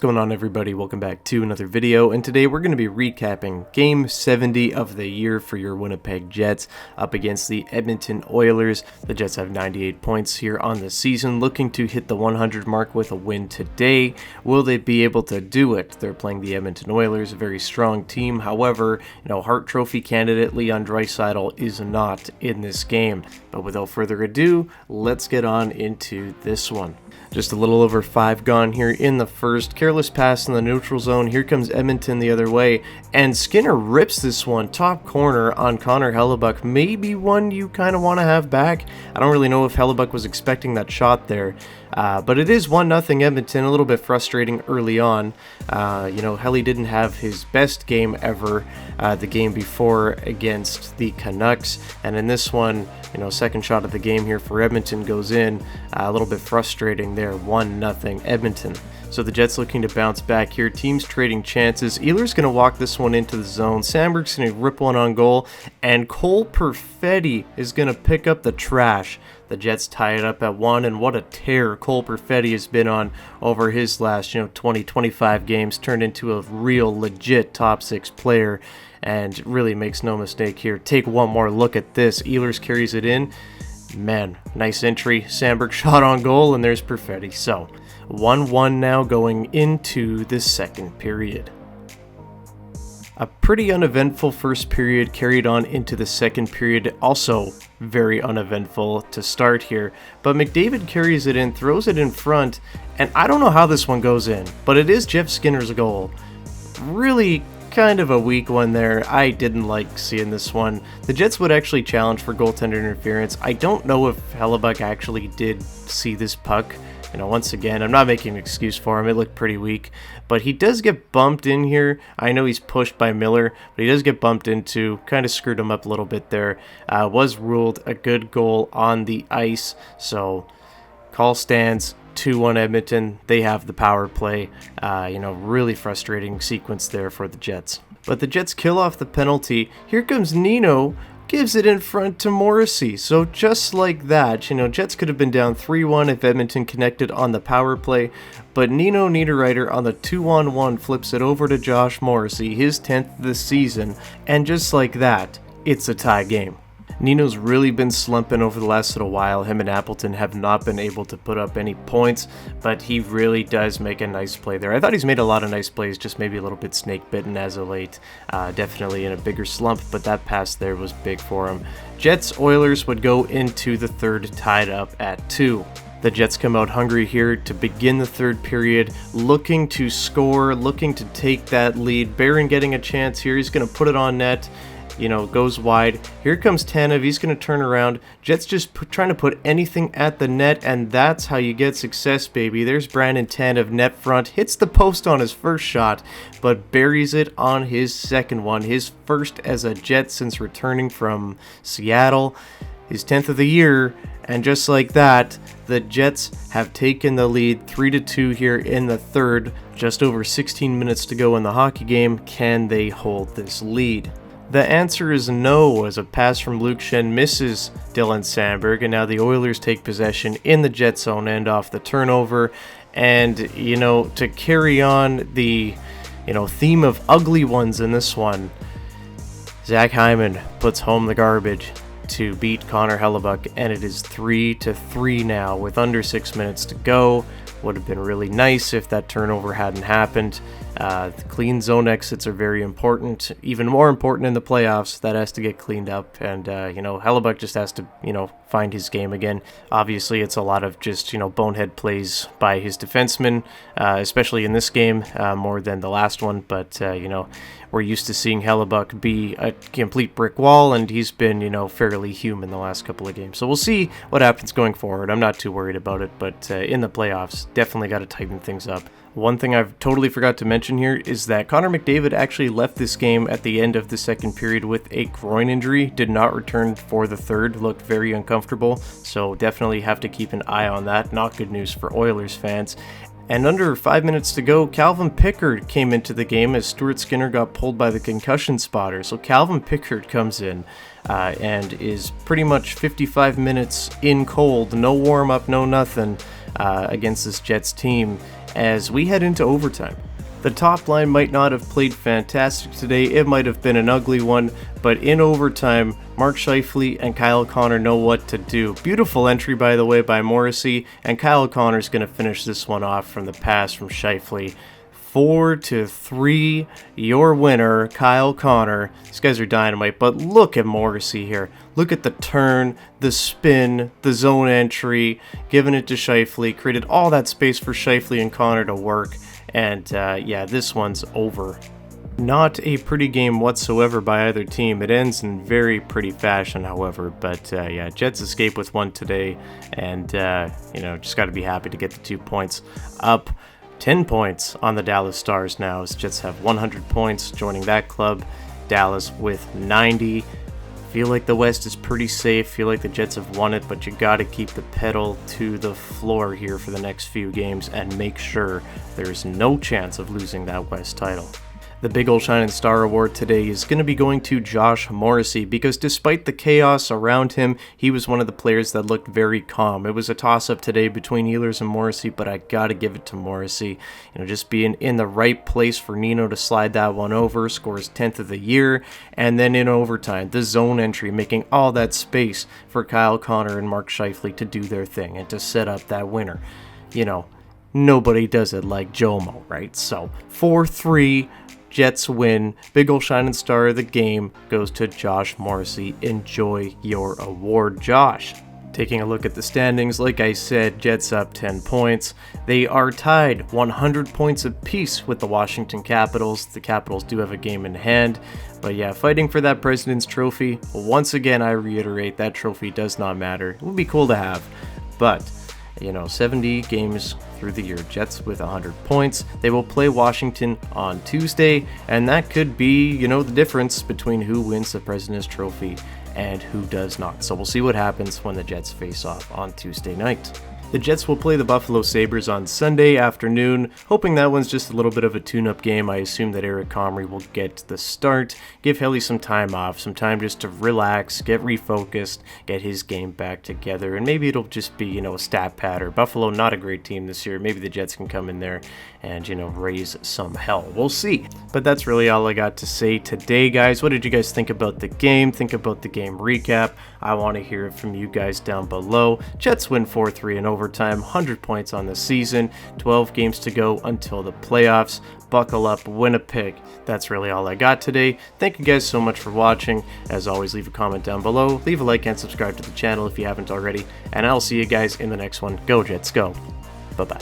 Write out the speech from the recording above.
going on, everybody? Welcome back to another video, and today we're going to be recapping Game 70 of the year for your Winnipeg Jets up against the Edmonton Oilers. The Jets have 98 points here on the season, looking to hit the 100 mark with a win today. Will they be able to do it? They're playing the Edmonton Oilers, a very strong team. However, Hart Trophy candidate Leon Draisaitl is not in this game. But without further ado, let's get on into this one. Just a little over 5 gone here in the first. Careless pass in the neutral zone. Here comes Edmonton the other way. And Skinner rips this one. Top corner on Connor Hellebuyck. Maybe one you kind of want to have back. I don't really know if Hellebuyck was expecting that shot there. But it is 1-0 Edmonton. A little bit frustrating early on. Helly didn't have his best game ever the game before against the Canucks. And in this one, second shot of the game here for Edmonton goes in. A little bit frustrating there. 1-0 Edmonton. So the Jets looking to bounce back here. Teams trading chances. Ehlers going to walk this one into the zone. Sandberg's going to rip one on goal. And Cole Perfetti is going to pick up the trash. The Jets tie it up at 1, and what a tear Cole Perfetti has been on over his last 20-25 games. Turned into a real legit top 6 player, and really makes no mistake here. Take one more look at this. Ehlers carries it in. Man, nice entry. Sandberg shot on goal, and there's Perfetti. So 1-1 now going into the second period. A pretty uneventful first period carried on into the second period, also very uneventful to start here. But McDavid carries it in, throws it in front, and I don't know how this one goes in, but it is Jeff Skinner's goal. Really kind of a weak one there. I didn't like seeing this one. The Jets would actually challenge for goaltender interference. I don't know if Hellebuyck actually did see this puck. Once again, I'm not making an excuse for him. It looked pretty weak. But he does get bumped in here. I know he's pushed by Miller, but he does get bumped into. Kind of screwed him up a little bit there. Was ruled a good goal on the ice. So, call stands. 2-1 Edmonton. They have the power play. Really frustrating sequence there for the Jets. But the Jets kill off the penalty. Here comes Nino. Gives it in front to Morrissey. So just like that, Jets could have been down 3-1 if Edmonton connected on the power play, but Nino Niederreiter on the 2-on-1 flips it over to Josh Morrissey, his 10th this season, and just like that, it's a tie game. Nino's really been slumping over the last little while. Him and Appleton have not been able to put up any points, but he really does make a nice play there. I thought he's made a lot of nice plays, just maybe a little bit snake-bitten as of late. Definitely in a bigger slump, but that pass there was big for him. Jets Oilers would go into the third tied up at 2. The Jets come out hungry here to begin the third period, looking to score, looking to take that lead. Barron getting a chance here. He's going to put it on net. Goes wide. Here comes Tanev. He's going to turn around. Jets just trying to put anything at the net, and that's how you get success, baby. There's Brandon Tanev, net front. Hits the post on his first shot, but buries it on his second one. His first as a Jet since returning from Seattle. His 10th of the year, and just like that, the Jets have taken the lead 3-2 here in the third. Just over 16 minutes to go in the hockey game. Can they hold this lead? The answer is no, as a pass from Luke Schenn misses Dylan Sandberg, and now the Oilers take possession in the Jet zone end off the turnover. And, to carry on the, theme of ugly ones in this one, Zach Hyman puts home the garbage to beat Connor Hellebuyck, and it is 3-3 now with under 6 minutes to go. Would have been really nice if that turnover hadn't happened. The clean zone exits are very important, even more important in the playoffs. That has to get cleaned up, and Hellebuyck just has to find his game again. Obviously, it's a lot of just bonehead plays by his defensemen, especially in this game, more than the last one. But we're used to seeing Hellebuyck be a complete brick wall, and he's been fairly human the last couple of games. So we'll see what happens going forward. I'm not too worried about it, but in the playoffs, definitely got to tighten things up. One thing I've totally forgot to mention here is that Connor McDavid actually left this game at the end of the second period with a groin injury, did not return for the third, looked very uncomfortable, so definitely have to keep an eye on that. Not good news for Oilers fans. And under 5 minutes to go, Calvin Pickard came into the game as Stuart Skinner got pulled by the concussion spotter. So Calvin Pickard comes in and is pretty much 55 minutes in cold, no warm-up, no nothing, against this Jets team. as we head into overtime. The top line might not have played fantastic today, it might have been an ugly one, but in overtime, Mark Scheifele and Kyle Connor know what to do. Beautiful entry, by the way, by Morrissey, and Kyle Connor's going to finish this one off from the pass from Scheifele. 4-3, your winner, Kyle Connor. These guys are dynamite, but look at Morrissey here. Look at the turn, the spin, the zone entry, giving it to Scheifele, created all that space for Scheifele and Connor to work, and yeah, this one's over. Not a pretty game whatsoever by either team. It ends in very pretty fashion, however, but yeah, Jets escape with one today, and just got to be happy to get the 2 points up. 10 points on the Dallas Stars now, as Jets have 100 points, joining that club. Dallas with 90. Feel like the West is pretty safe, feel like the Jets have won it, but you gotta keep the pedal to the floor here for the next few games and make sure there's no chance of losing that West title. The Big Ol' Shining Star Award today is going to be going to Josh Morrissey, because despite the chaos around him, he was one of the players that looked very calm. It was a toss-up today between Ehlers and Morrissey, but I gotta give it to Morrissey. Just being in the right place for Nino to slide that one over, scores 10th of the year, and then in overtime, the zone entry, making all that space for Kyle Connor and Mark Scheifele to do their thing and to set up that winner. Nobody does it like Jomo, right? So, 4-3. Jets win. Big Ol' Shining Star of the game goes to Josh Morrissey. Enjoy your award, Josh. Taking a look at the standings, like I said, Jets up 10 points. They are tied 100 points apiece with the Washington Capitals. The Capitals do have a game in hand. But yeah, fighting for that President's Trophy. Once again, I reiterate, that trophy does not matter. It would be cool to have, but 70 games through the year. Jets with 100 points. They will play Washington on Tuesday, and that could be, the difference between who wins the President's Trophy and who does not. So we'll see what happens when the Jets face off on Tuesday night. The Jets will play the Buffalo Sabres on Sunday afternoon, hoping that one's just a little bit of a tune-up game. I assume that Eric Comrie will get the start, give Helly some time off, some time just to relax, get refocused, get his game back together, and maybe it'll just be, a stat patter. Buffalo, not a great team this year. Maybe the Jets can come in there and, raise some hell. We'll see. But that's really all I got to say today, guys. What did you guys think about the game? Think about the game recap. I want to hear it from you guys down below. Jets win 4-3 in overtime, 100 points on the season, 12 games to go until the playoffs. Buckle up, Winnipeg. That's really all I got today. Thank you guys so much for watching. As always, leave a comment down below, leave a like and subscribe to the channel if you haven't already, and I'll see you guys in the next one. Go Jets, go. Bye-bye.